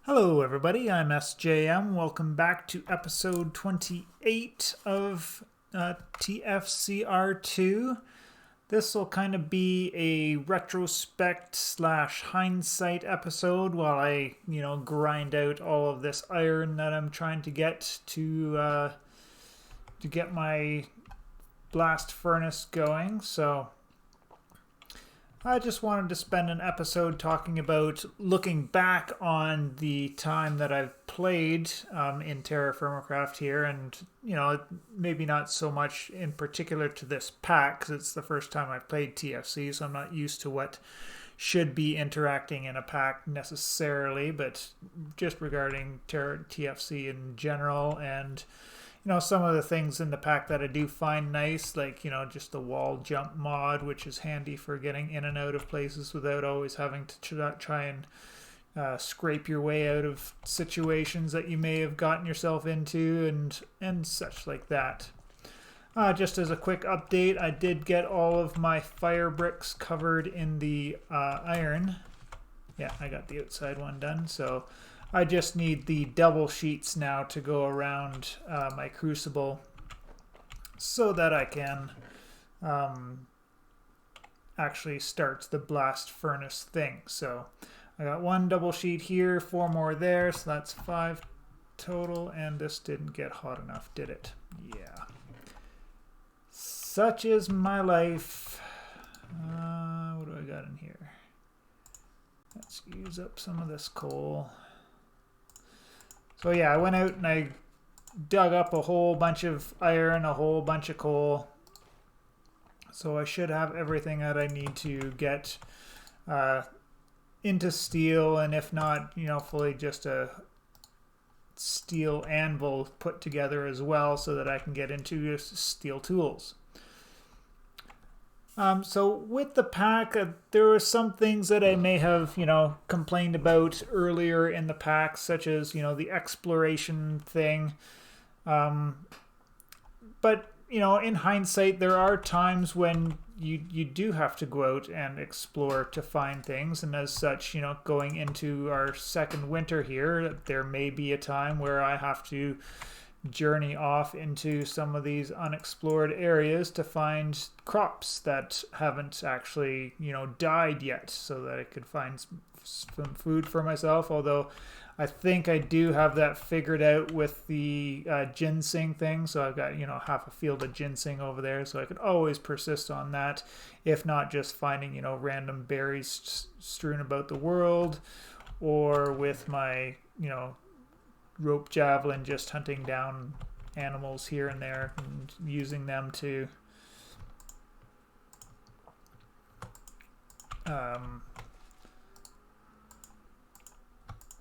Hello everybody, I'm SJM. Welcome back to episode 28 of TFCR2. This will kind of be a retrospect slash hindsight episode while I, grind out all of this iron that I'm trying to get to get my blast furnace going. So I just wanted to spend an episode talking about looking back on the time that I've played in Terrafirmacraft here, and maybe not so much in particular to this pack because it's the first time I've played TFC, so I'm not used to what should be interacting in a pack necessarily, but just regarding TFC in general and some of the things in the pack that I do find nice, like, just the wall jump mod, which is handy for getting in and out of places without always having to try and scrape your way out of situations that you may have gotten yourself into and such like that. Just as a quick update, I did get all of my fire bricks covered in the iron. Yeah, I got the outside one done, so I just need the double sheets now to go around my crucible so that I can actually start the blast furnace thing. So I got one double sheet here, 4 more there, so that's 5 total, and this didn't get hot enough, did it? Yeah. Such is my life. What do I got in here? Let's use up some of this coal. So yeah, I went out and I dug up a whole bunch of iron, a whole bunch of coal. So I should have everything that I need to get into steel, and if not, fully just a steel anvil put together as well so that I can get into steel tools. So with the pack, there were some things that I may have, complained about earlier in the pack, such as, the exploration thing. But, in hindsight, there are times when you do have to go out and explore to find things. And as such, going into our second winter here, there may be a time where I have to journey off into some of these unexplored areas to find crops that haven't actually died yet, so that I could find some food for myself. Although I think I do have that figured out with the ginseng thing, so I've got half a field of ginseng over there, so I could always persist on that, if not just finding random berries strewn about the world, or with my rope javelin, just hunting down animals here and there and using them to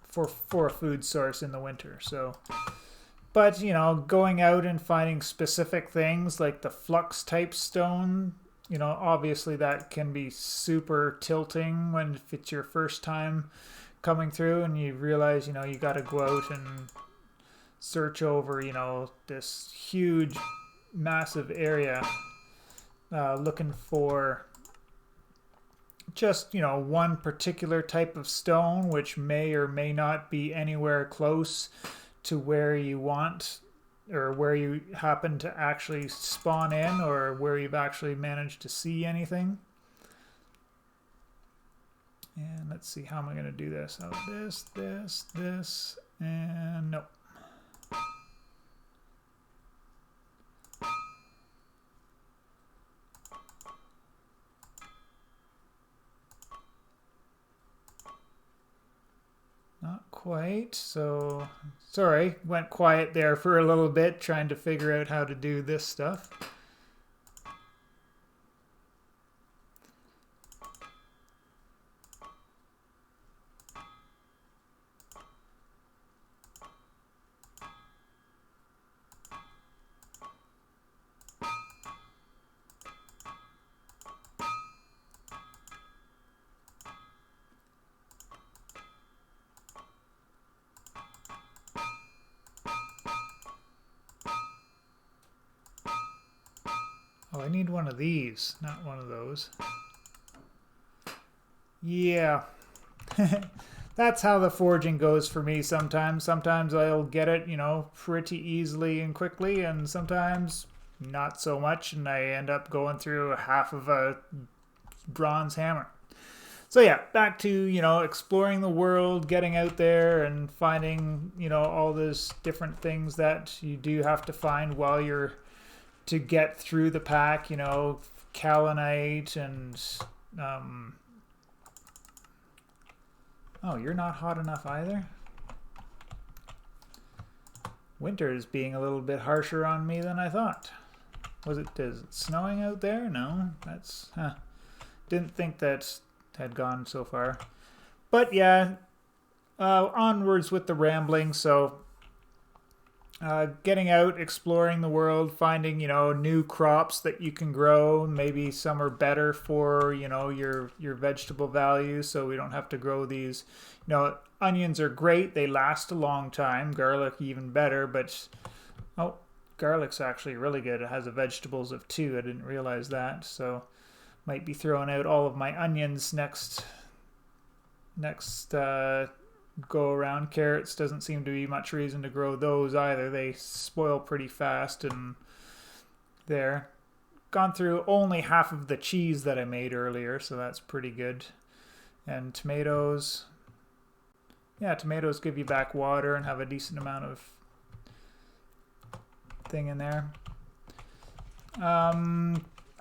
for a food source in the winter. So, but going out and finding specific things like the flux type stone, obviously that can be super tilting when if it's your first time coming through and you realize you got to go out and search over this huge massive area looking for just one particular type of stone, which may or may not be anywhere close to where you want or where you happen to actually spawn in, or where you've actually managed to see anything. And let's see, how am I going to do this? Oh, this, and no. Not quite. So, sorry, went quiet there for a little bit trying to figure out how to do this stuff. Oh, I need one of these, not one of those. Yeah. that's how the forging goes for me sometimes. Sometimes I'll get it, you know, pretty easily and quickly, and sometimes not so much, and I end up going through half of a bronze hammer. So yeah, back to, you know, exploring the world, getting out there and finding, you know, all those different things that you do have to find while you're to get through the pack, you know, kaolinite and oh, you're not hot enough either? Winter is being a little bit harsher on me than I thought. Is it snowing out there? No, that's, didn't think that had gone so far. But yeah, onwards with the rambling. So getting out, exploring the world, finding, you know, new crops that you can grow. Maybe some are better for, you know, your vegetable values, so we don't have to grow these. You know, onions are great. They last a long time. Garlic even better, but oh, garlic's actually really good. It has a vegetables of 2. I didn't realize that, so might be throwing out all of my onions next go around. Carrots doesn't seem to be much reason to grow those either. They spoil pretty fast. And there, gone through only half of the cheese that I made earlier, so that's pretty good. And tomatoes, yeah, tomatoes give you back water and have a decent amount of thing in there.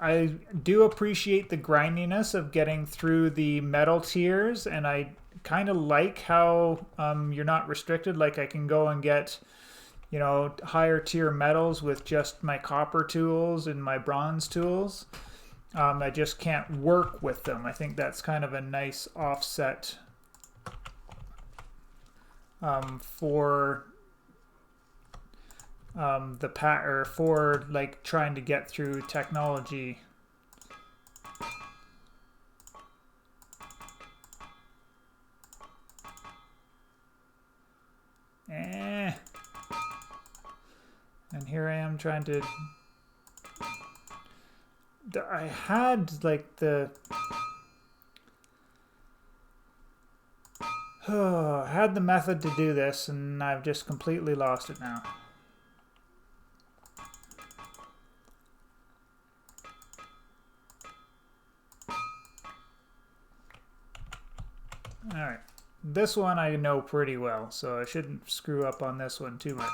I do appreciate the grindiness of getting through the metal tiers, and I kind of like how you're not restricted. Like I can go and get, you know, higher tier metals with just my copper tools and my bronze tools. I just can't work with them. I think that's kind of a nice offset for the pack, or for like trying to get through technology. And here I am trying to. I had like the. I had the method to do this, and I've just completely lost it now. Alright, this one I know pretty well, so I shouldn't screw up on this one too much.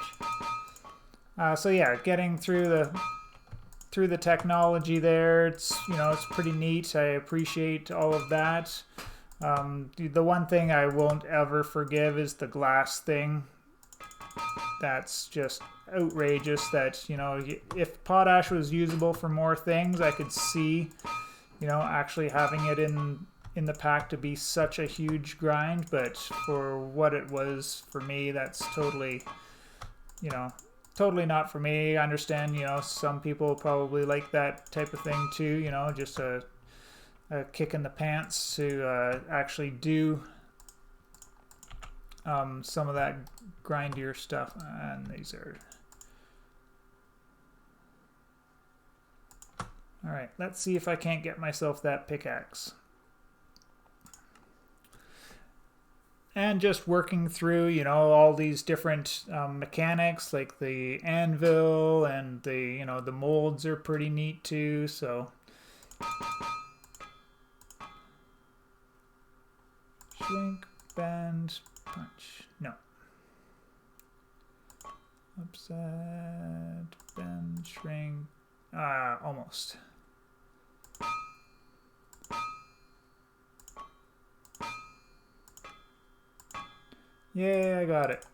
So yeah, getting through the technology there, it's, you know, it's pretty neat. I appreciate all of that. The one thing I won't ever forgive is the glass thing. That's just outrageous. That, you know, if potash was usable for more things, I could see, you know, actually having it in the pack to be such a huge grind, but for what it was for me, that's totally, you know, totally not for me. I understand, you know, some people probably like that type of thing too, you know, just a kick in the pants to actually do some of that grindier stuff. And these are all right. Let's see if I can't get myself that pickaxe. And just working through, you know, all these different mechanics, like the anvil and the, you know, the molds are pretty neat too. So shrink, bend, punch. No. Upset, bend, shrink. Almost. Yeah, I got it.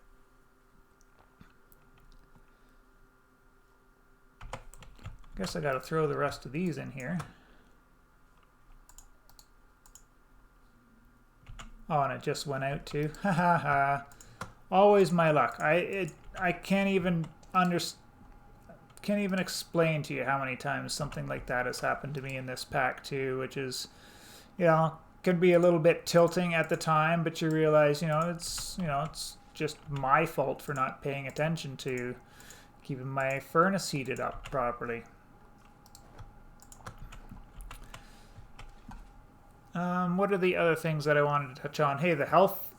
Guess I gotta throw the rest of these in here. Oh, and it just went out too. Ha ha ha. Always my luck. I can't even can't even explain to you how many times something like that has happened to me in this pack too, which is, you know, can be a little bit tilting at the time, but you realize, you know, it's just my fault for not paying attention to keeping my furnace heated up properly. What are the other things that I wanted to touch on? Hey, the health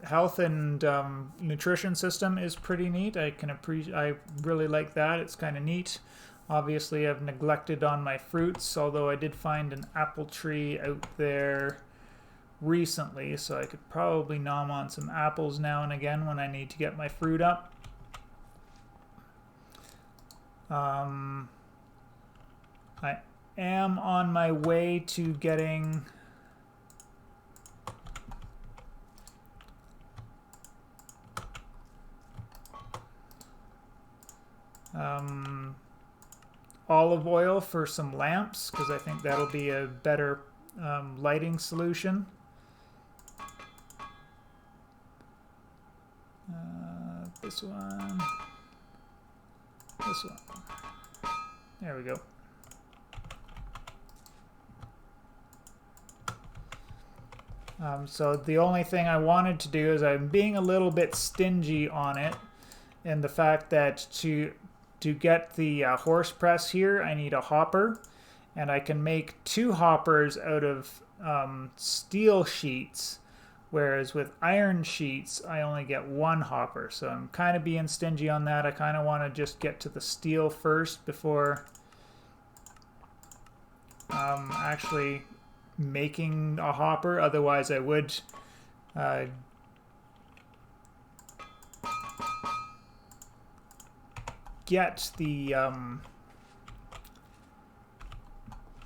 health and nutrition system is pretty neat. I really like that. It's kind of neat. Obviously, I've neglected on my fruits, although I did find an apple tree out there recently, so I could probably nom on some apples now and again when I need to get my fruit up. I am on my way to getting olive oil for some lamps, because I think that'll be a better lighting solution. This one. This one. There we go. So the only thing I wanted to do is I'm being a little bit stingy on it, in the fact that to get the horse press here, I need a hopper, and I can make 2 hoppers out of steel sheets, whereas with iron sheets I only get 1 hopper. So I'm kind of being stingy on that. I kind of want to just get to the steel first before actually making a hopper. Otherwise I would get the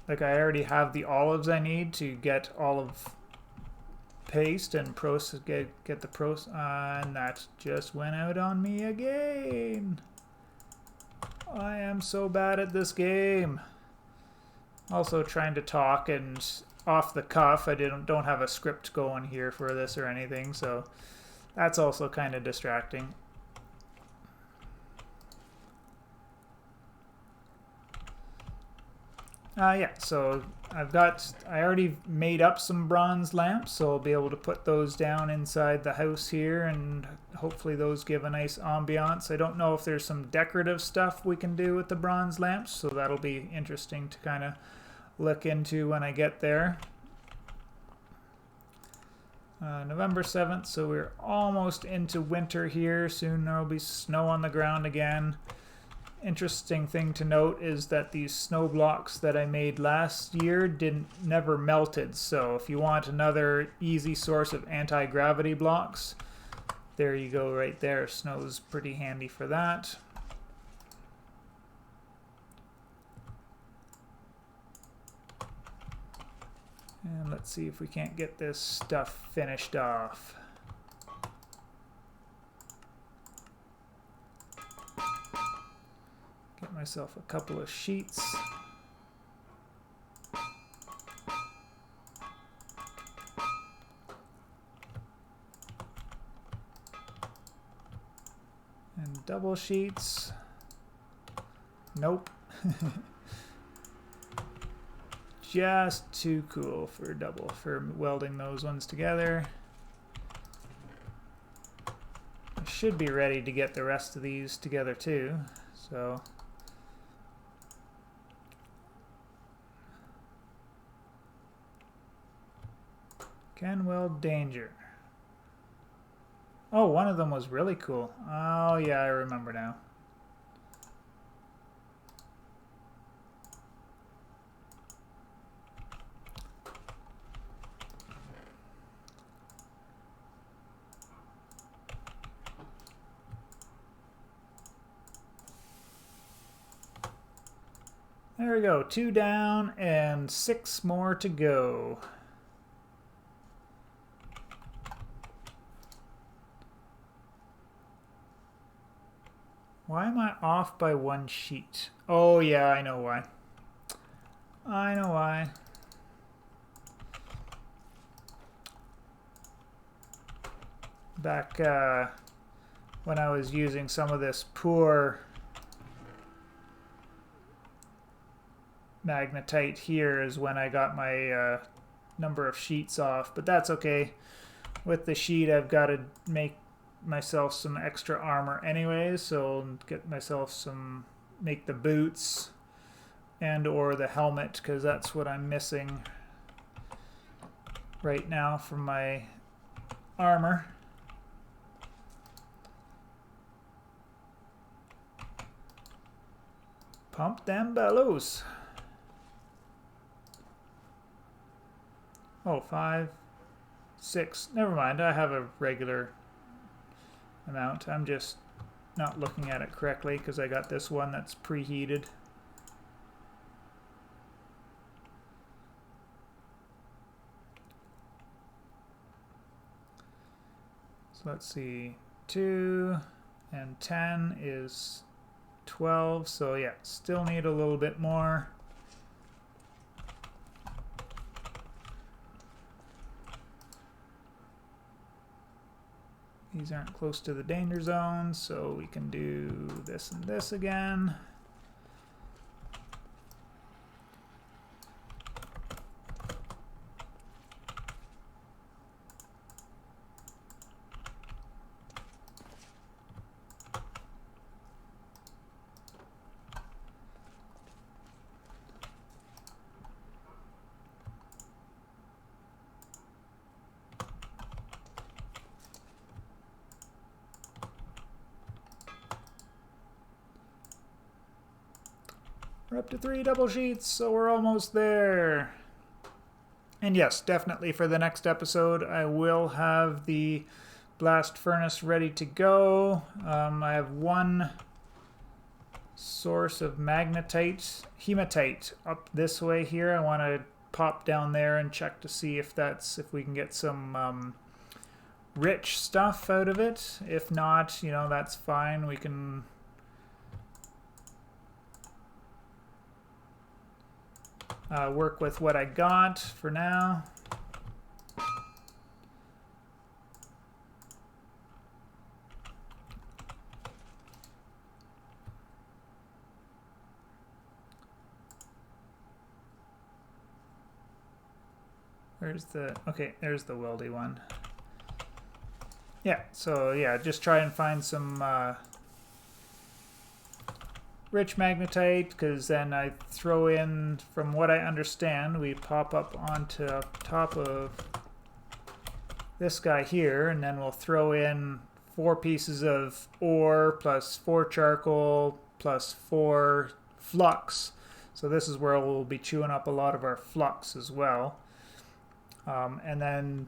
like I already have the olives I need to get olive paste and process, get the process, and that just went out on me again. I am so bad at this game. Also trying to talk and off the cuff. I don't have a script going here for this or anything, so that's also kind of distracting. Yeah, so I already made up some bronze lamps, so I'll be able to put those down inside the house here, and hopefully those give a nice ambiance. I don't know if there's some decorative stuff we can do with the bronze lamps, so that'll be interesting to kind of look into when I get there. November 7th, so we're almost into winter here. Soon there'll be snow on the ground again. Interesting thing to note is that these snow blocks that I made last year never melted, so if you want another easy source of anti-gravity blocks, there you go right there. Snow's pretty handy for that. And let's see if we can't get this stuff finished off. Get myself a couple of sheets. And double sheets. Nope. Just too cool for welding those ones together. I should be ready to get the rest of these together too, so. Can weld danger. Oh, one of them was really cool. Oh yeah, I remember now. There we go, 2 down and 6 more to go. Why am I off by 1 sheet? Oh yeah, I know why. I know why. Back when I was using some of this poor magnetite here is when I got my number of sheets off, but that's okay. With the sheet I've got to make myself some extra armor anyways, so I'll get myself make the boots and or the helmet, because that's what I'm missing right now from my armor. Pump them bellows. Oh, 5, 6. Never mind, I have a regular amount. I'm just not looking at it correctly because I got this one that's preheated. So let's see, 2 and 10 is 12, so yeah, still need a little bit more. These aren't close to the danger zone, so we can do this and this again. We're up to 3 double sheets, so we're almost there. And yes, definitely for the next episode, I will have the blast furnace ready to go. I have one source of hematite up this way here. I want to pop down there and check to see if we can get some rich stuff out of it. If not, you know, that's fine. We can work with what I got for now. Okay, there's the weldy one. Yeah, so yeah, just try and find some rich magnetite, because then I throw in, from what I understand, we pop up onto top of this guy here, and then we'll throw in 4 pieces of ore plus 4 charcoal plus 4 flux. So this is where we'll be chewing up a lot of our flux as well. And then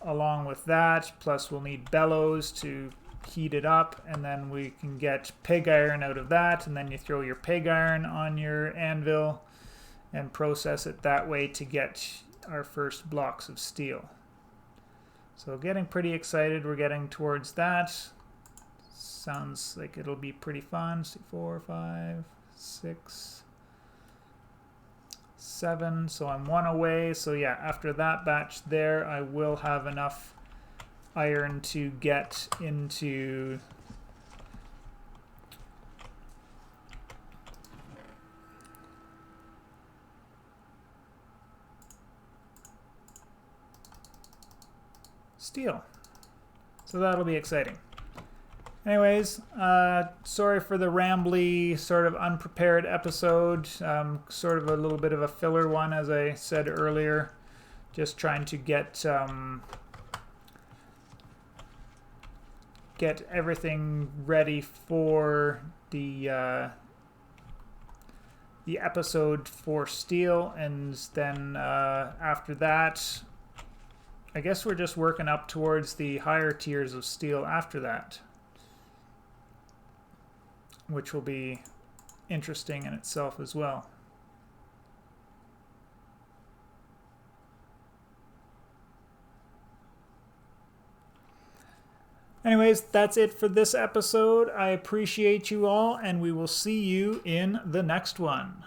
along with that, plus we'll need bellows to heat it up, and then we can get pig iron out of that, and then you throw your pig iron on your anvil and process it that way to get our first blocks of steel. So getting pretty excited. We're getting towards that. Sounds like it'll be pretty fun. 4, 5, 6, 7, so I'm 1 away. So yeah, after that batch there, I will have enough iron to get into steel. So that'll be exciting. Anyways, sorry for the rambly, sort of unprepared episode. Sort of a little bit of a filler one, as I said earlier. Just trying to get everything ready for the episode for steel, and then after that, I guess we're just working up towards the higher tiers of steel after that, which will be interesting in itself as well. Anyways, that's it for this episode. I appreciate you all, and we will see you in the next one.